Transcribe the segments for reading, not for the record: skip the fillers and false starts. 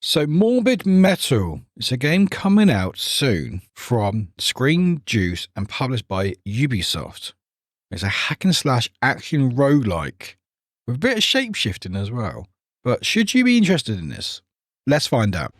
So Morbid Metal is a game coming out soon from Screen Juice and published by Ubisoft. It's a hack and slash action roguelike with a bit of shapeshifting as well. But should you be interested in this? Let's find out.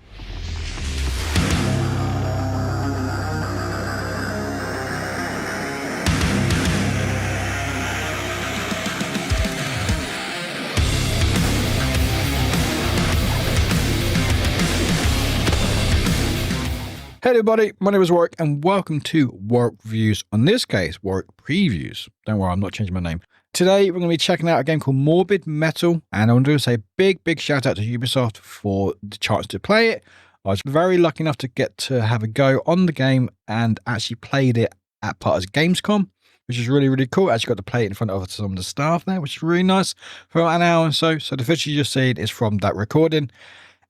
Hey everybody, my name is Warwick and welcome to Warwick Reviews. On this case, Warwick Previews. Don't worry, I'm not changing my name. Today, we're going to be checking out a game called Morbid Metal, and I want to say a big shout out to Ubisoft for the chance to play it. I was very lucky enough to get to have a go on the game and actually played it at part of Gamescom, which is really cool. I actually got to play it in front of some of the staff there, which is really nice for about an hour or so. So the footage you just seen is from that recording.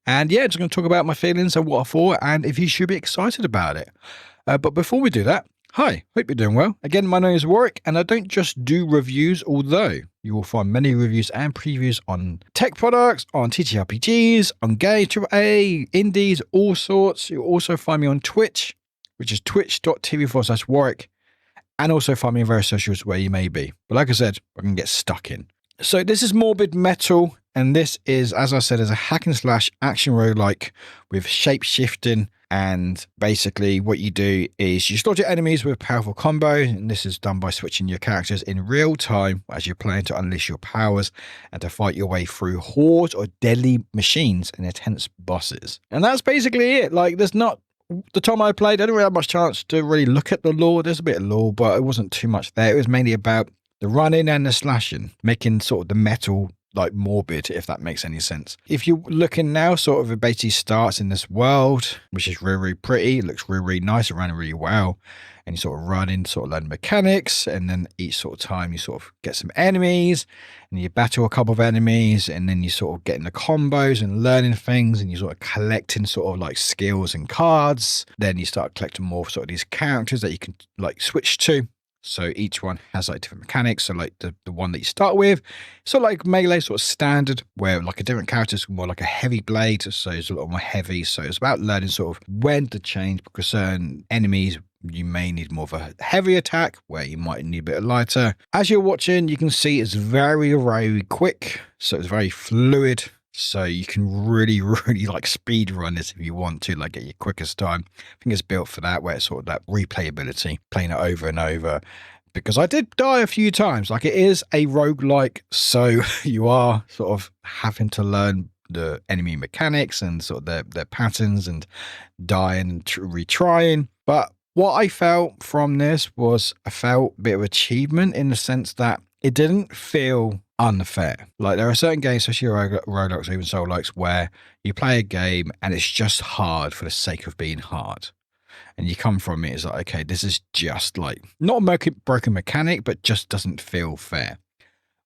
And yeah, just going to talk about my feelings and what I thought and if you should be excited about it. But before we do that, hi, hope you're doing well. Again, my name is Warwick and I don't just do reviews, although you will find many reviews and previews on tech products, on TTRPGs, on games, AAA, indies, all sorts. You'll also find me on Twitch, which is twitch.tv/Warwick, and also find me in various socials where you may be. But like I said, we're going to get stuck in. So this is Morbid Metal, and this is, as I said, is a hack and slash action roguelike with shape shifting. And basically what you do is you slaughter enemies with powerful combos, and this is done by switching your characters in real time as you're playing to unleash your powers and to fight your way through hordes or deadly machines and intense bosses. And that's basically it. Like, there's not, the time I played, I didn't really have much chance to really look at the lore. There's a bit of lore, but it wasn't too much there. It was mainly about the running and the slashing, making sort of the metal like morbid, if that makes any sense. If you're looking now, sort of it basically starts in this world, which is really pretty. It looks really nice. It ran really well. And you sort of run in, sort of learn mechanics. And then each sort of time you sort of get some enemies and you battle a couple of enemies. And then you sort of get in the combos and learning things. And you sort of collecting sort of like skills and cards. Then you start collecting more sort of these characters that you can like switch to. So each one has like different mechanics. So like the one that you start with, so like melee sort of standard, where like a different character is more like a heavy blade. So it's a lot more heavy. So it's about learning sort of when to change, because certain enemies, you may need more of a heavy attack where you might need a bit of lighter. As you're watching, you can see it's very quick. So it's very fluid. So you can really like speed run this if you want to, like get your quickest time. I think it's built for that, where it's sort of that replayability, playing it over and over. Because I did die a few times. Like, it is a roguelike, so you are sort of having to learn the enemy mechanics and sort of their patterns and dying and retrying. But what I felt from this was, I felt a bit of achievement in the sense that it didn't feel unfair. Like, there are certain games, especially roguelikes or even soul likes, where you play a game and it's just hard for the sake of being hard. And you come from it, it's like, okay, this is just like, not a broken mechanic, but just doesn't feel fair.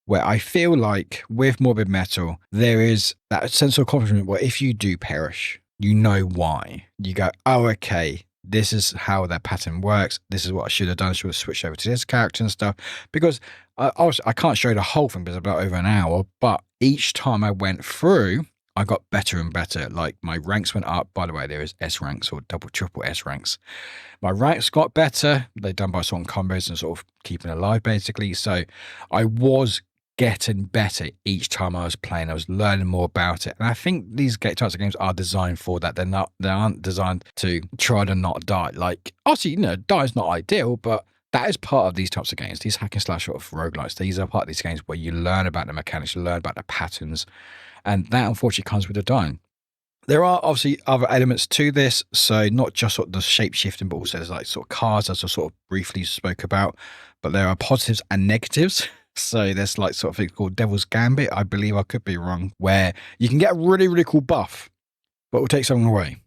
Where I feel like with Morbid Metal, there is that sense of accomplishment where if you do perish, you know why. You go, oh, okay, this is how that pattern works. This is what I should have done. I should have switched over to this character and stuff. Because I can't show you the whole thing because it's about over an hour. But each time I went through, I got better and better. Like, my ranks went up. By the way, there is S ranks or double, triple S ranks. My ranks got better. They're done by sort of combos and sort of keeping alive, basically. So I was getting better each time I was playing. I was learning more about it. And I think these types of games are designed for that. They aren't designed to try to not die. Like, obviously, you know, die is not ideal, but that is part of these types of games. These hack and slash sort of roguelites. These are part of these games where you learn about the mechanics, you learn about the patterns. And that unfortunately comes with the dying. There are obviously other elements to this. So not just sort of the shape shifting, but also there's like sort of cards, as I sort of briefly spoke about. But there are positives and negatives. So there's like sort of thing called Devil's Gambit, I believe, I could be wrong, where you can get a really cool buff, but it will take something away.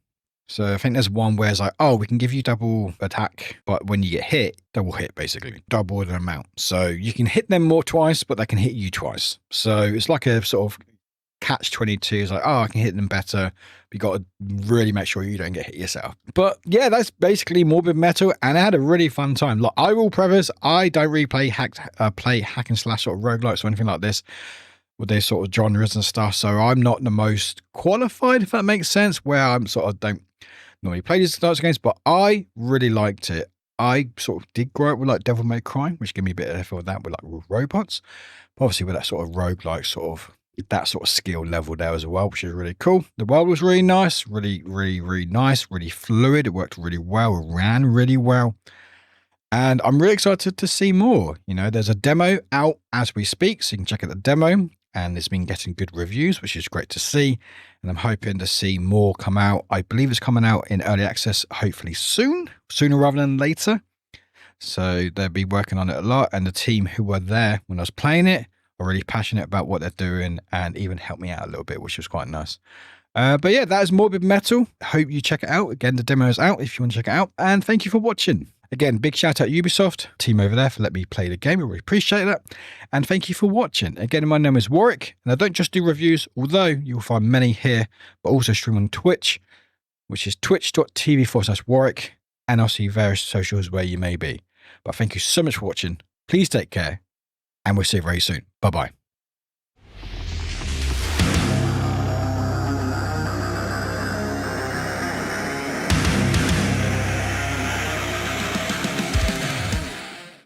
So I think there's one where it's like, oh, we can give you double attack, but when you get hit, double hit, basically, double the amount. So you can hit them more twice, but they can hit you twice. So it's like a sort of catch-22. It's like, oh, I can hit them better. But you got to really make sure you don't get hit yourself. But yeah, that's basically Morbid Metal, and I had a really fun time. Like, I will preface, I don't really play hack and slash or roguelites or anything like this. with their sort of genres and stuff. So I'm not the most qualified, if that makes sense, where I'm sort of don't normally play these types of games, but I really liked it. I sort of did grow up with like Devil May Cry, which gave me a bit of that with like robots. But obviously with that sort of roguelike sort of that sort of skill level there as well, which is really cool. The world was really nice, really nice, really fluid. It worked really well, it ran really well. And I'm really excited to see more. You know, there's a demo out as we speak, so you can check out the demo. And it's been getting good reviews, which is great to see. And I'm hoping to see more come out. I believe it's coming out in early access, hopefully sooner rather than later. So they'll be working on it a lot. And the team who were there when I was playing it are really passionate about what they're doing and even helped me out a little bit, which was quite nice. But yeah, that is Morbid Metal. Hope you check it out. Again, the demo is out if you want to check it out. And thank you for watching. Again, big shout out Ubisoft, team over there, for letting me play the game. I really appreciate that. And thank you for watching. Again, my name is Warwick, and I don't just do reviews, although you'll find many here, but also stream on Twitch, which is twitch.tv/Warwick, and I'll see various socials where you may be. But thank you so much for watching. Please take care, and we'll see you very soon. Bye-bye.